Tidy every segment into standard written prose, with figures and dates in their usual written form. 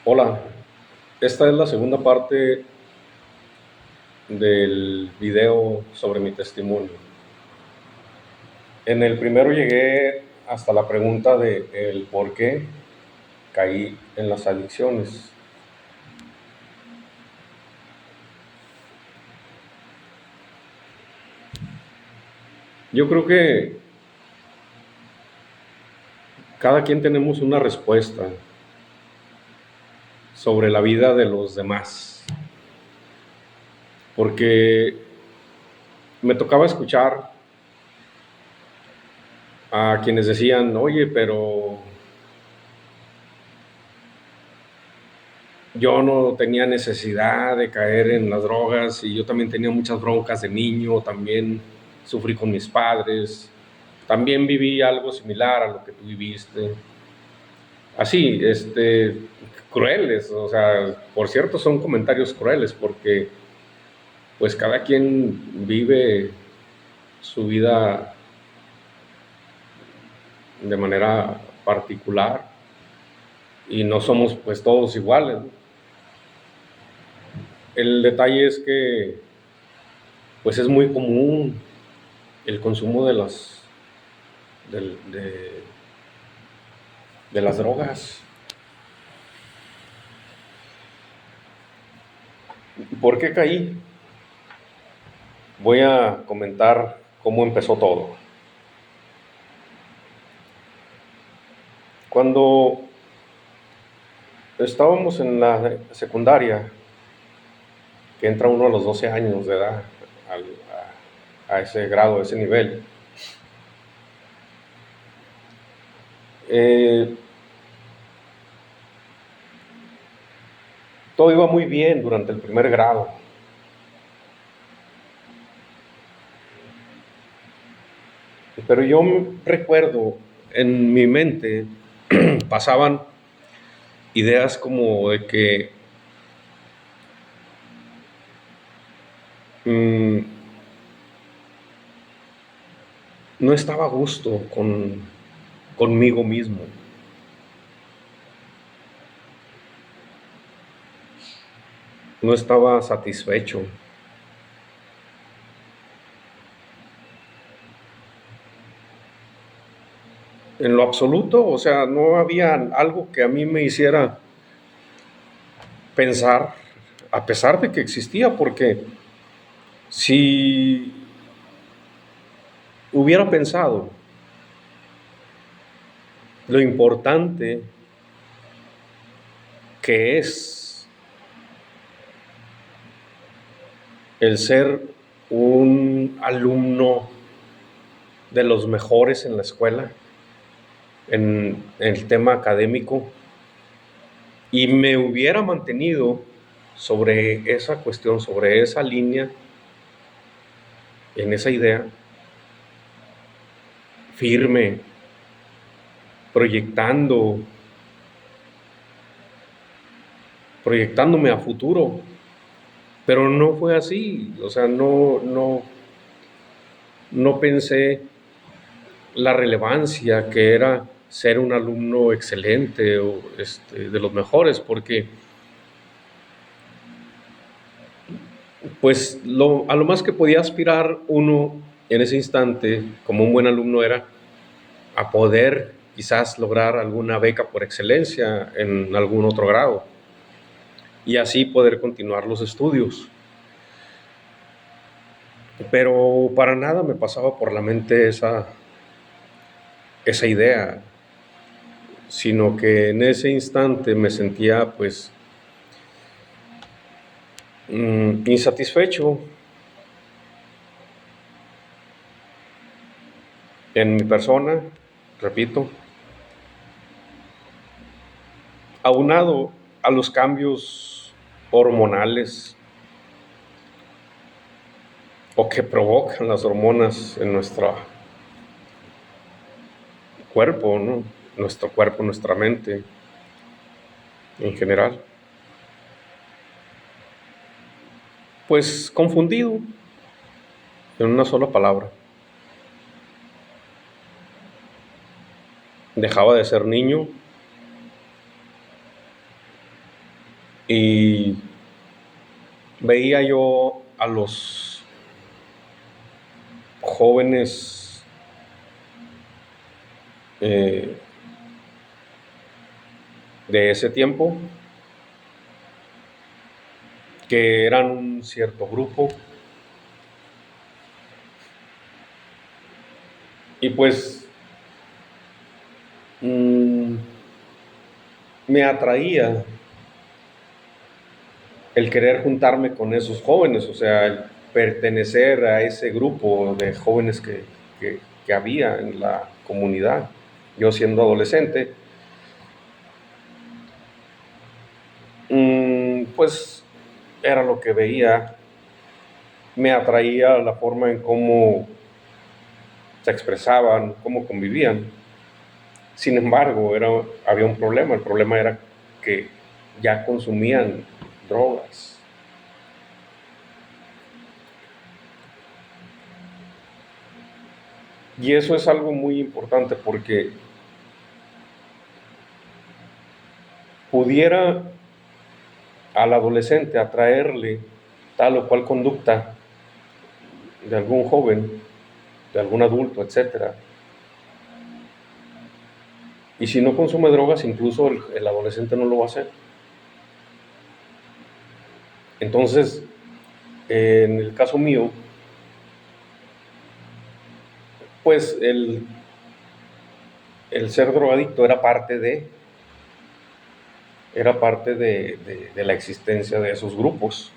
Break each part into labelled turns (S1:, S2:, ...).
S1: Hola, esta es la segunda parte del video sobre mi testimonio. En el primero llegué hasta la pregunta de el por qué caí en las adicciones. Yo creo que cada quien tenemos una respuesta sobre la vida de los demás, porque me tocaba escuchar a quienes decían, oye, pero yo no tenía necesidad de caer en las drogas y yo también tenía muchas broncas de niño, también sufrí con mis padres, también viví algo similar a lo que tú viviste. Así, crueles, o sea, por cierto son comentarios crueles porque pues cada quien vive su vida de manera particular y no somos pues todos iguales, ¿no? El detalle es que pues es muy común el consumo del- de, de las drogas. ¿Por qué caí? Voy a comentar cómo empezó todo. Cuando estábamos en la secundaria, que entra uno a los 12 años de edad, a ese grado, a ese nivel, eh, todo iba muy bien durante el primer grado, pero yo recuerdo en mi mente pasaban ideas como de que mm, no estaba a gusto conmigo mismo. No estaba satisfecho en lo absoluto, o sea, no había algo que a mí me hiciera pensar, a pesar de que existía, porque si hubiera pensado lo importante que es el ser un alumno de los mejores en la escuela, en el tema académico, y me hubiera mantenido sobre esa cuestión, sobre esa línea, en esa idea, firme, proyectando, proyectándome a futuro, pero no fue así, o sea, no pensé la relevancia que era ser un alumno excelente o de los mejores, porque pues a lo más que podía aspirar uno en ese instante como un buen alumno era a poder quizás lograr alguna beca por excelencia en algún otro grado y así poder continuar los estudios. Pero para nada me pasaba por la mente esa idea, sino que en ese instante me sentía pues insatisfecho en mi persona, repito, aunado a los cambios hormonales o que provocan las hormonas en nuestro cuerpo, ¿no? Nuestro cuerpo, nuestra mente en general. Pues confundido en una sola palabra. Dejaba de ser niño Y veía yo a los jóvenes eh, de ese tiempo, que eran un cierto grupo, y pues mm, me atraía el querer juntarme con esos jóvenes, o sea, el pertenecer a ese grupo de jóvenes que había en la comunidad. Yo siendo adolescente, pues era lo que veía, me atraía la forma en cómo se expresaban, cómo convivían. Sin embargo, había un problema. El problema era que ya consumían drogas. Y eso es algo muy importante porque pudiera al adolescente atraerle tal o cual conducta de algún joven, de algún adulto, etcétera. Y si no consume drogas, incluso el adolescente no lo va a hacer. Entonces, en el caso mío, pues el ser drogadicto era parte de la existencia de esos grupos.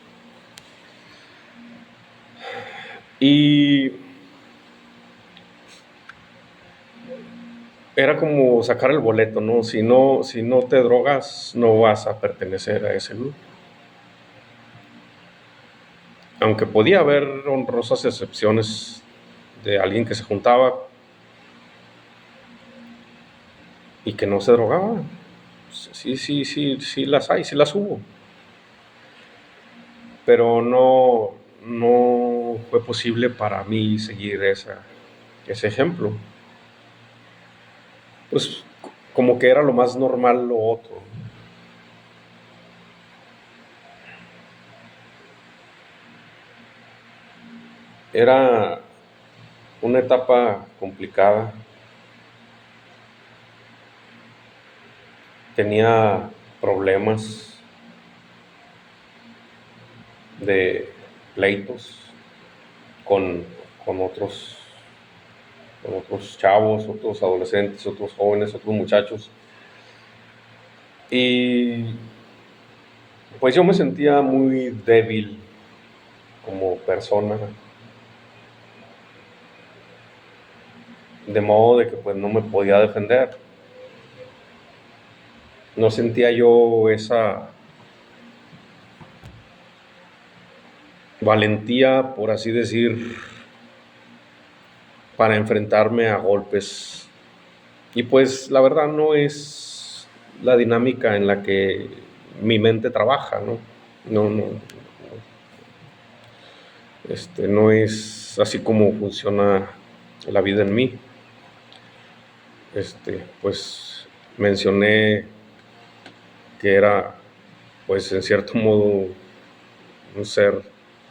S1: Y era como sacar el boleto, ¿no? Si no te drogas, no vas a pertenecer a ese grupo. Aunque podía haber honrosas excepciones de alguien que se juntaba y que no se drogaba. Sí las hay, sí las hubo. Pero no fue posible para mí seguir ese ejemplo. Pues como que era lo más normal lo otro. Era una etapa complicada. Tenía problemas de pleitos con, con otros, con otros chavos, otros adolescentes, otros jóvenes, otros muchachos. Y pues yo me sentía muy débil como persona, de modo de que pues no me podía defender. No sentía yo esa valentía, por así decir, para enfrentarme a golpes. Y pues la verdad no es la dinámica en la que mi mente trabaja, ¿no? No, no es así como funciona la vida en mí. Pues mencioné que era, pues en cierto modo, un ser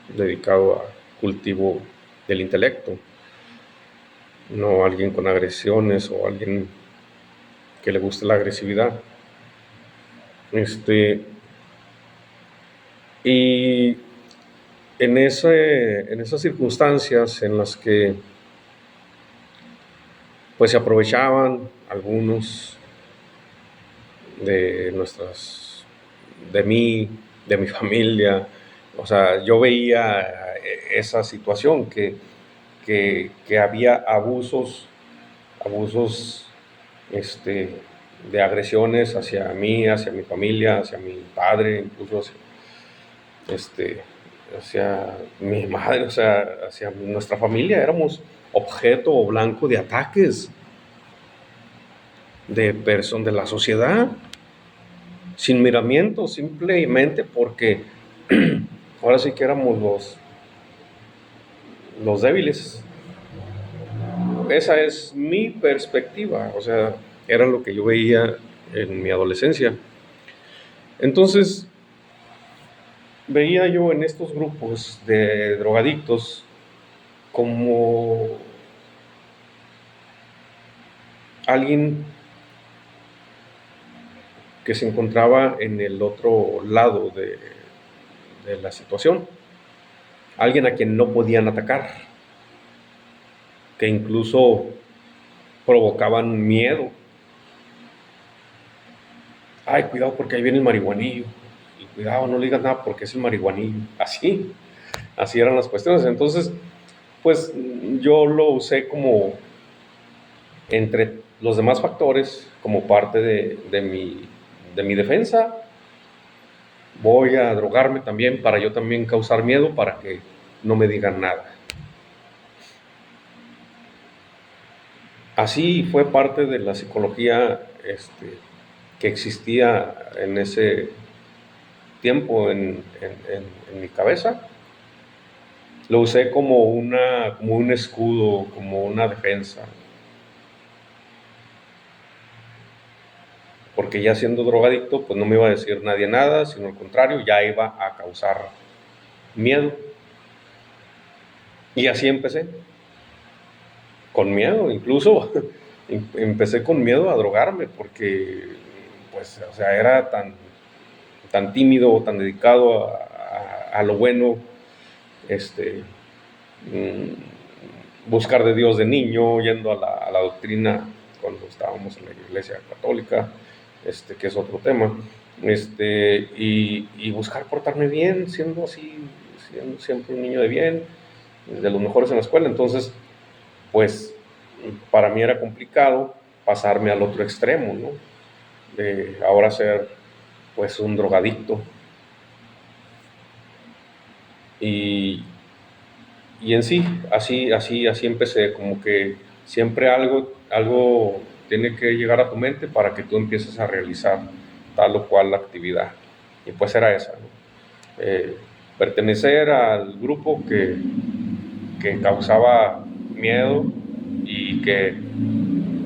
S1: dedicado a cultivo del intelecto, no alguien con agresiones o alguien que le guste la agresividad. Y en esas circunstancias en las que pues se aprovechaban algunos de de mí, de mi familia, o sea, yo veía esa situación que había abusos de agresiones hacia mí, hacia mi familia, hacia mi padre, incluso este, hacia mi madre, o sea, hacia nuestra familia. Éramos objeto o blanco de ataques de la sociedad, sin miramiento, simplemente porque ahora sí que éramos los débiles. Esa es mi perspectiva, o sea, era lo que yo veía en mi adolescencia. Entonces, veía yo en estos grupos de drogadictos como alguien que se encontraba en el otro lado de la situación, alguien a quien no podían atacar, que incluso provocaban miedo. Ay, cuidado porque ahí viene el marihuanillo, y cuidado, no le digas nada porque es el marihuanillo. Así eran las cuestiones. Entonces, pues yo lo usé como entre los demás factores, como parte de mi defensa. Voy a drogarme también para yo también causar miedo para que no me digan nada. Así fue parte de la psicología que existía en ese tiempo en mi cabeza. Lo usé como un escudo, como una defensa, porque ya siendo drogadicto, pues no me iba a decir nadie nada, sino al contrario, ya iba a causar miedo. Y así empecé, con miedo, incluso empecé con miedo a drogarme, porque, pues, o sea, era tan tímido, tan dedicado a lo bueno, este, buscar de Dios de niño, yendo a la doctrina cuando estábamos en la iglesia católica, que es otro tema, y buscar portarme bien, siendo así, siendo siempre un niño de bien, de los mejores en la escuela. Entonces, pues, para mí era complicado pasarme al otro extremo, ¿no? De ahora ser, pues, un drogadicto. Y, y en sí, así empecé, como que siempre algo tiene que llegar a tu mente para que tú empieces a realizar tal o cual actividad. Y pues era esa, ¿no? Pertenecer al grupo que causaba miedo y que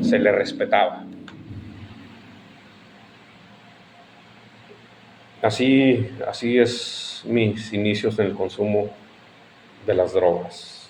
S1: se le respetaba. Así es mis inicios en el consumo de las drogas.